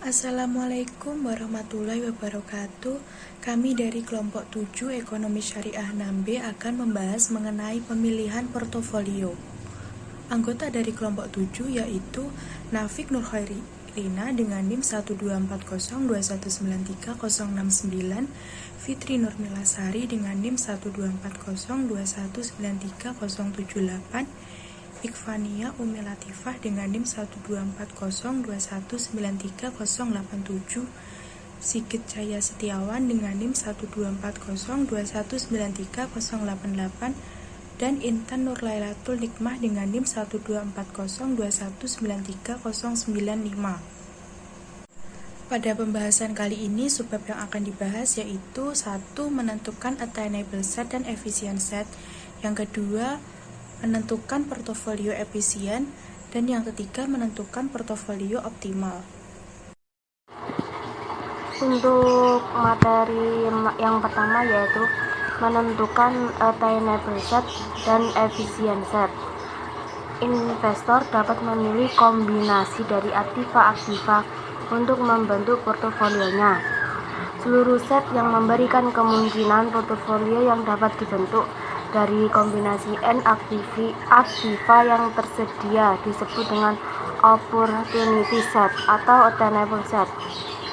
Assalamualaikum warahmatullahi wabarakatuh. Kami dari kelompok 7 Ekonomi Syariah 6B akan membahas mengenai pemilihan portofolio. Anggota dari kelompok 7 yaitu Nafik Nurkhairina dengan NIM 12402193069, Fitri Nurmilasari dengan NIM 12402193078, Ikfania Umi Latifah dengan NIM 12402193087, Sigit Cahya Setiawan dengan NIM 12402193088, dan Intan Nurlailatul Nikmah dengan NIM 12402193095. Pada pembahasan kali ini, subbab yang akan dibahas yaitu 1. Menentukan attainable set dan efficient set. Yang kedua, menentukan portofolio efisien, dan yang ketiga menentukan portofolio optimal. Untuk materi yang pertama yaitu menentukan attainable set dan efficient set. Investor dapat memilih kombinasi dari aktiva-aktiva untuk membentuk portofolionya. Seluruh set yang memberikan kemungkinan portofolio yang dapat dibentuk dari kombinasi N aktiva yang tersedia disebut dengan opportunity set atau attainable set.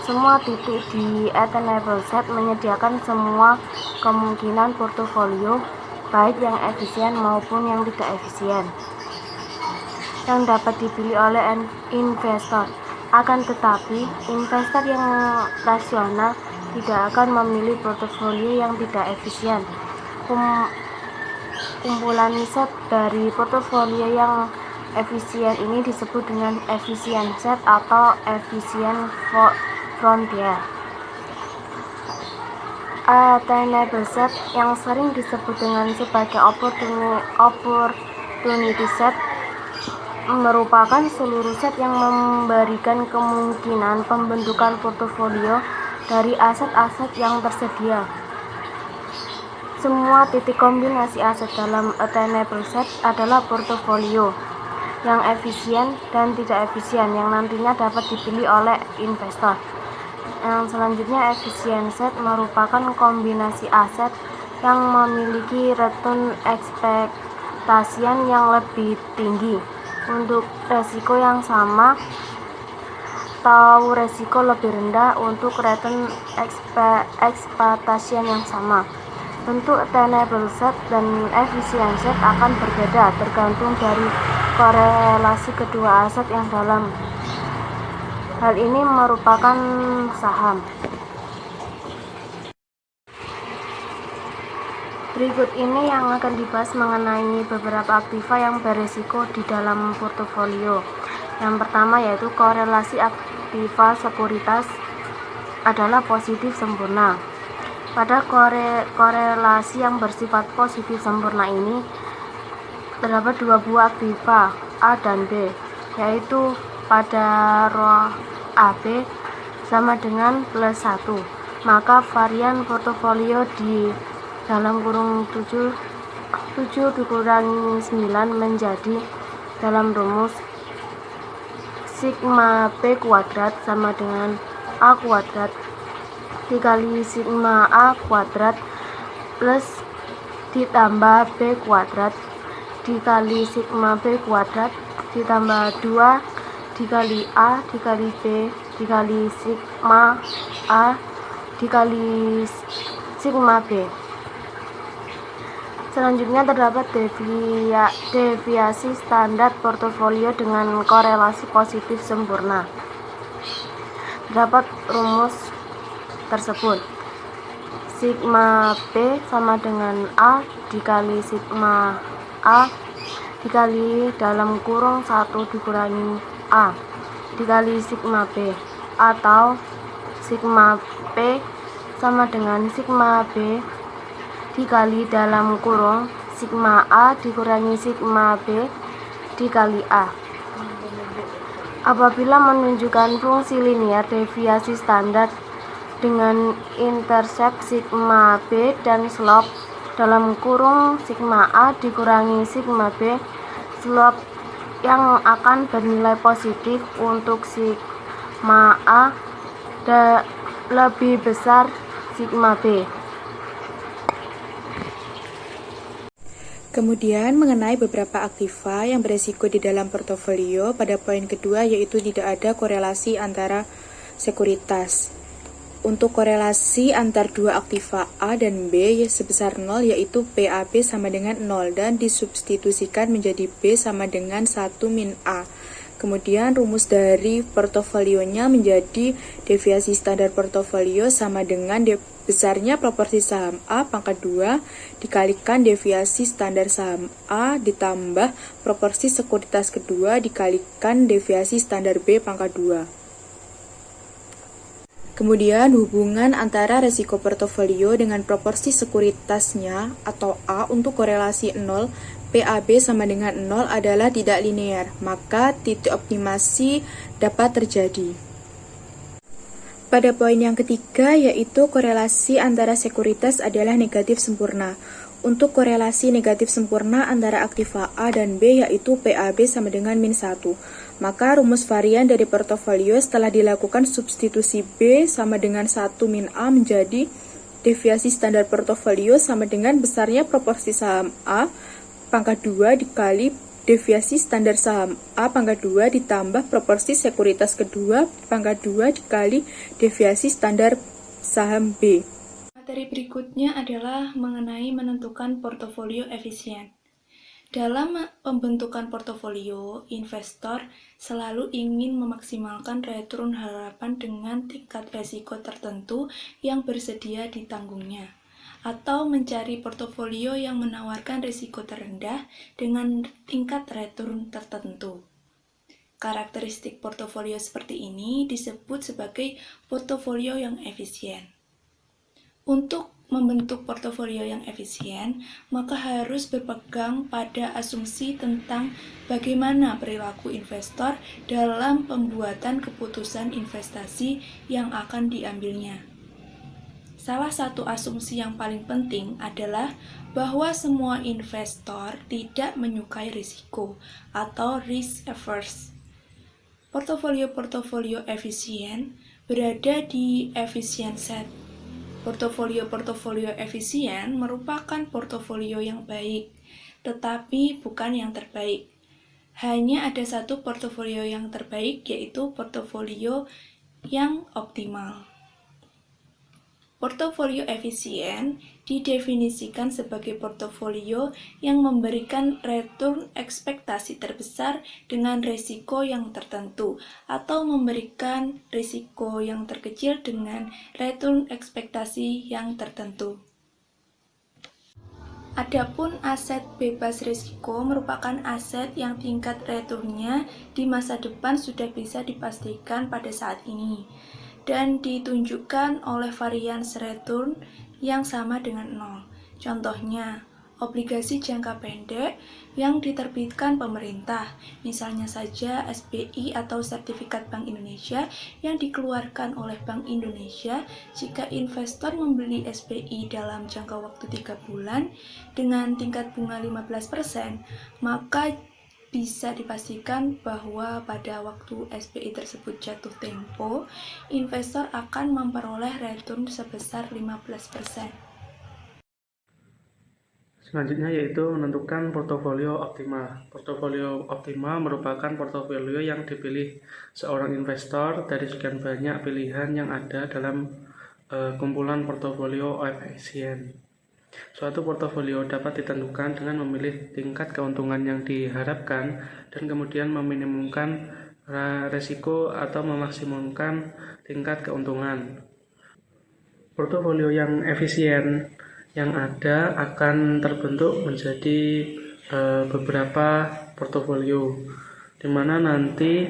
Semua titik di attainable set menyediakan semua kemungkinan portofolio, baik yang efisien maupun yang tidak efisien, yang dapat dipilih oleh investor. Akan tetapi, investor yang rasional tidak akan memilih portofolio yang tidak efisien. Kumpulan set dari portofolio yang efisien ini disebut dengan efficient set atau efficient frontier. Attainable set yang sering disebut dengan sebagai opportunity set merupakan seluruh set yang memberikan kemungkinan pembentukan portofolio dari aset-aset yang tersedia. Semua titik kombinasi aset dalam attainable set adalah portofolio yang efisien dan tidak efisien yang nantinya dapat dipilih oleh investor. Yang selanjutnya, efficient set merupakan kombinasi aset yang memiliki return ekspektasian yang lebih tinggi untuk resiko yang sama atau resiko lebih rendah untuk return ekspektasian yang sama. Bentuk attainable set dan efficient set akan berbeda tergantung dari korelasi kedua aset yang dalam hal ini merupakan saham. Berikut ini yang akan dibahas mengenai beberapa aktiva yang beresiko di dalam portofolio. Yang pertama yaitu korelasi aktiva sekuritas adalah positif sempurna. Pada korelasi yang bersifat positif sempurna ini terdapat dua buah aktiva A dan B, yaitu pada row AB sama dengan +1, maka varian portofolio di dalam kurung 7 dikurangi 9 menjadi dalam rumus sigma B kuadrat sama dengan A kuadrat dikali sigma A kuadrat plus ditambah B kuadrat dikali sigma B kuadrat ditambah 2 dikali A dikali B dikali sigma A dikali sigma B. Selanjutnya terdapat deviasi standar portofolio dengan korelasi positif sempurna. Terdapat rumus tersebut. Sigma B sama dengan A dikali sigma A dikali dalam kurung 1 dikurangi A dikali sigma B, atau sigma P sama dengan sigma B dikali dalam kurung sigma A dikurangi sigma B dikali A. Apabila menunjukkan fungsi linear deviasi standar dengan intercept sigma B dan slope dalam kurung sigma A dikurangi sigma B, slope yang akan bernilai positif untuk sigma A lebih besar sigma B. Kemudian mengenai beberapa aktiva yang beresiko di dalam portofolio, pada poin kedua yaitu tidak ada korelasi antara sekuritas. Untuk korelasi antar dua aktiva A dan B sebesar 0 yaitu PAB sama dengan 0 dan disubstitusikan menjadi B sama dengan 1 min A. Kemudian rumus dari portofolionya menjadi deviasi standar portofolio sama dengan besarnya proporsi saham A pangkat 2 dikalikan deviasi standar saham A ditambah proporsi sekuritas kedua dikalikan deviasi standar B pangkat 2. Kemudian hubungan antara resiko portofolio dengan proporsi sekuritasnya atau A untuk korelasi 0 PAB sama dengan 0 adalah tidak linear, maka titik optimasi dapat terjadi. Pada poin yang ketiga yaitu korelasi antara sekuritas adalah negatif sempurna. Untuk korelasi negatif sempurna antara aktiva A dan B yaitu PAB sama dengan min 1. Maka rumus varian dari portofolio setelah dilakukan substitusi B sama dengan 1 min A menjadi deviasi standar portofolio sama dengan besarnya proporsi saham A pangkat 2 dikali deviasi standar saham A pangkat 2 ditambah proporsi sekuritas kedua pangkat 2 dikali deviasi standar saham B. Materi berikutnya adalah mengenai menentukan portofolio efisien. Dalam pembentukan portofolio, investor selalu ingin memaksimalkan return harapan dengan tingkat resiko tertentu yang bersedia ditanggungnya, atau mencari portofolio yang menawarkan risiko terendah dengan tingkat return tertentu. Karakteristik portofolio seperti ini disebut sebagai portofolio yang efisien. Untuk membentuk portofolio yang efisien, maka harus berpegang pada asumsi tentang bagaimana perilaku investor dalam pembuatan keputusan investasi yang akan diambilnya. Salah satu asumsi yang paling penting adalah bahwa semua investor tidak menyukai risiko atau risk averse. Portofolio-portofolio efisien berada di efficient set. Portofolio-portofolio efisien merupakan portofolio yang baik, tetapi bukan yang terbaik. Hanya ada satu portofolio yang terbaik, yaitu portofolio yang optimal. Portofolio efisien didefinisikan sebagai portofolio yang memberikan return ekspektasi terbesar dengan risiko yang tertentu, atau memberikan risiko yang terkecil dengan return ekspektasi yang tertentu. Adapun aset bebas risiko merupakan aset yang tingkat returnnya di masa depan sudah bisa dipastikan pada saat ini, dan ditunjukkan oleh varians return yang sama dengan 0. Contohnya, obligasi jangka pendek yang diterbitkan pemerintah, misalnya saja SBI atau Sertifikat Bank Indonesia yang dikeluarkan oleh Bank Indonesia. Jika investor membeli SBI dalam jangka waktu 3 bulan dengan tingkat bunga 15%, maka bisa dipastikan bahwa pada waktu SBI tersebut jatuh tempo, investor akan memperoleh return sebesar 15%. Selanjutnya yaitu menentukan portofolio optimal. Portofolio optimal merupakan portofolio yang dipilih seorang investor dari sekian banyak pilihan yang ada dalam kumpulan portofolio efisien. Suatu portofolio dapat ditentukan dengan memilih tingkat keuntungan yang diharapkan dan kemudian meminimumkan resiko atau memaksimumkan tingkat keuntungan. Portofolio yang efisien yang ada akan terbentuk menjadi beberapa portofolio, di mana nanti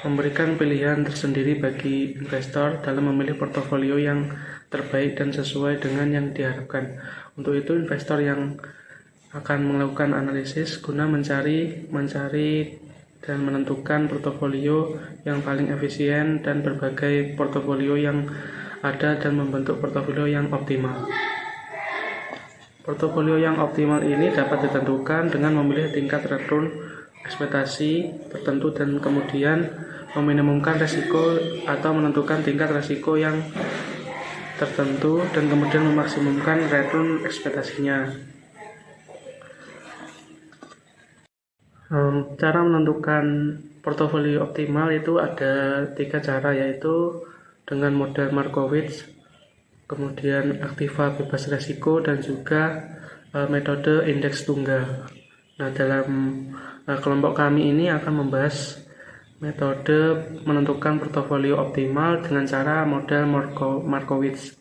memberikan pilihan tersendiri bagi investor dalam memilih portofolio yang terbaik dan sesuai dengan yang diharapkan. Untuk itu, investor yang akan melakukan analisis guna mencari dan menentukan portofolio yang paling efisien dan berbagai portofolio yang ada dan membentuk portofolio yang optimal. Portofolio yang optimal ini dapat ditentukan dengan memilih tingkat return ekspektasi tertentu dan kemudian meminimumkan risiko atau menentukan tingkat risiko yang tertentu dan kemudian memaksimumkan return ekspektasinya. Cara menentukan portofolio optimal itu ada 3 cara, yaitu dengan model Markowitz, kemudian aktiva bebas risiko, dan juga metode indeks tunggal. Nah, dalam kelompok kami ini akan membahas metode menentukan portofolio optimal dengan cara model Markowitz.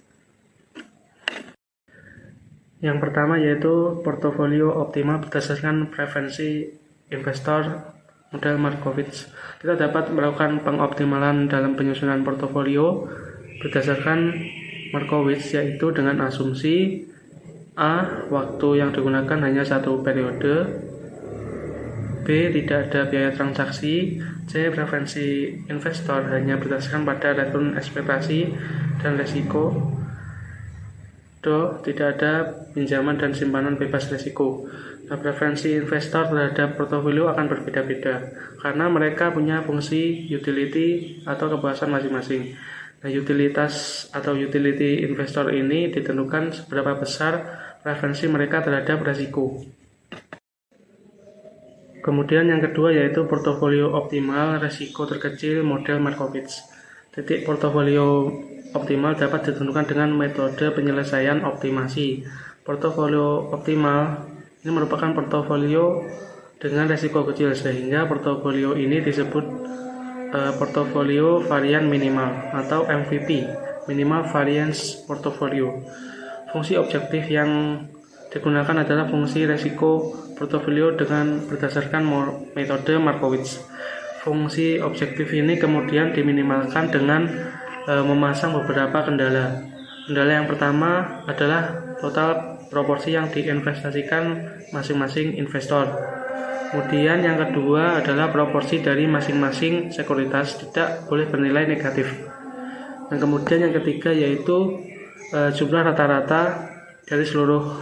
Yang pertama yaitu portofolio optimal berdasarkan preferensi investor model Markowitz. Kita dapat melakukan pengoptimalan dalam penyusunan portofolio berdasarkan Markowitz, yaitu dengan asumsi A. Waktu yang digunakan hanya satu periode, B. Tidak ada biaya transaksi, C. Preferensi investor hanya berdasarkan pada return ekspektasi dan risiko, D. Tidak ada pinjaman dan simpanan bebas risiko. Nah, preferensi investor terhadap portofolio akan berbeda-beda karena mereka punya fungsi utility atau kepuasan masing-masing. Nah, utilitas atau utility investor ini ditentukan seberapa besar preferensi mereka terhadap risiko. Kemudian yang kedua yaitu portofolio optimal risiko terkecil model Markowitz. Titik portofolio optimal dapat ditentukan dengan metode penyelesaian optimasi. Portofolio optimal ini merupakan portofolio dengan risiko kecil, sehingga portofolio ini disebut portofolio varian minimal atau MVP, minimal variance portfolio. Fungsi objektif yang digunakan adalah fungsi risiko portofolio dengan berdasarkan metode Markowitz. Fungsi objektif ini kemudian diminimalkan dengan memasang beberapa kendala. Kendala yang pertama adalah total proporsi yang diinvestasikan masing-masing investor. Kemudian yang kedua adalah proporsi dari masing-masing sekuritas tidak boleh bernilai negatif. Dan kemudian yang ketiga yaitu jumlah rata-rata dari seluruh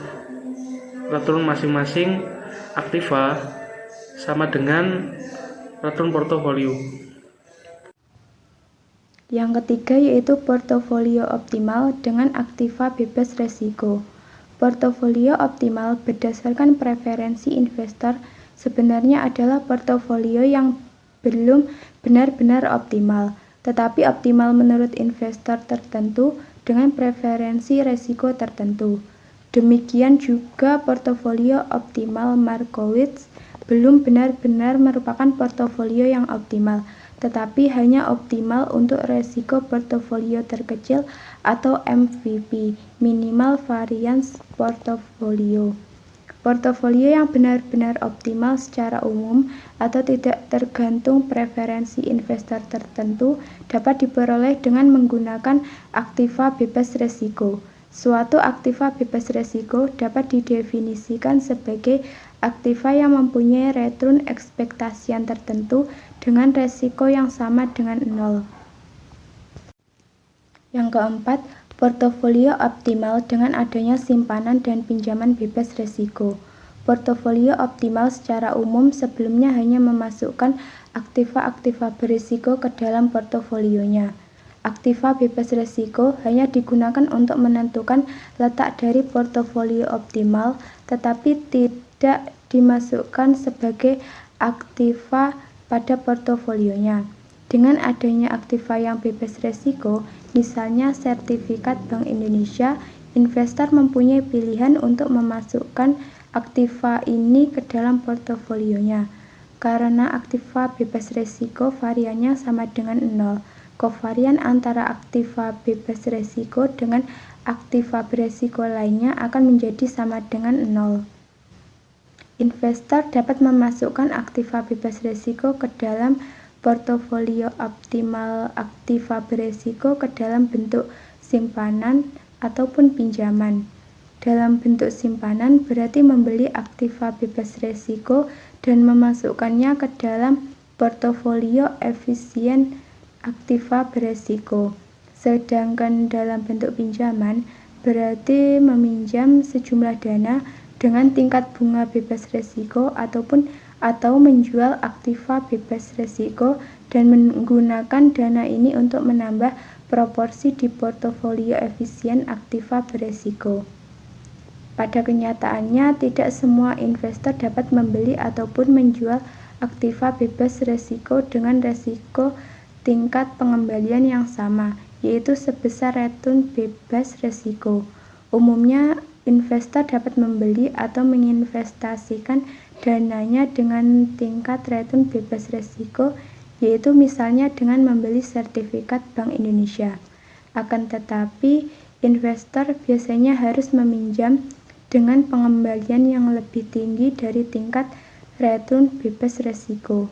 return masing-masing aktiva sama dengan return portofolio. Yang ketiga yaitu portofolio optimal dengan aktiva bebas risiko. Portofolio optimal berdasarkan preferensi investor sebenarnya adalah portofolio yang belum benar-benar optimal, tetapi optimal menurut investor tertentu dengan preferensi risiko tertentu. Demikian juga portofolio optimal Markowitz belum benar-benar merupakan portofolio yang optimal, tetapi hanya optimal untuk risiko portofolio terkecil atau MVP, minimal variance portfolio. Portofolio yang benar-benar optimal secara umum atau tidak tergantung preferensi investor tertentu dapat diperoleh dengan menggunakan aktiva bebas risiko. Suatu aktiva bebas risiko dapat didefinisikan sebagai aktiva yang mempunyai return ekspektasian tertentu dengan risiko yang sama dengan 0. Yang keempat, portofolio optimal dengan adanya simpanan dan pinjaman bebas risiko. Portofolio optimal secara umum sebelumnya hanya memasukkan aktiva-aktiva berisiko ke dalam portofolionya. Aktiva bebas risiko hanya digunakan untuk menentukan letak dari portofolio optimal, tetapi tidak dimasukkan sebagai aktiva pada portofolionya. Dengan adanya aktiva yang bebas risiko, misalnya sertifikat Bank Indonesia, investor mempunyai pilihan untuk memasukkan aktiva ini ke dalam portofolionya. Karena aktiva bebas risiko variannya sama dengan 0, kovarian antara aktiva bebas risiko dengan aktiva berisiko lainnya akan menjadi sama dengan 0. Investor dapat memasukkan aktiva bebas risiko ke dalam portofolio optimal aktiva berisiko ke dalam bentuk simpanan ataupun pinjaman. Dalam bentuk simpanan berarti membeli aktiva bebas risiko dan memasukkannya ke dalam portofolio efisien aktiva berisiko. Sedangkan dalam bentuk pinjaman berarti meminjam sejumlah dana dengan tingkat bunga bebas risiko ataupun atau menjual aktiva bebas risiko dan menggunakan dana ini untuk menambah proporsi di portofolio efisien aktiva beresiko. Pada kenyataannya, tidak semua investor dapat membeli ataupun menjual aktiva bebas risiko dengan risiko tingkat pengembalian yang sama, yaitu sebesar return bebas risiko. Umumnya, investor dapat membeli atau menginvestasikan dananya dengan tingkat return bebas risiko, yaitu misalnya dengan membeli sertifikat Bank Indonesia. Akan tetapi, investor biasanya harus meminjam dengan pengembalian yang lebih tinggi dari tingkat return bebas risiko.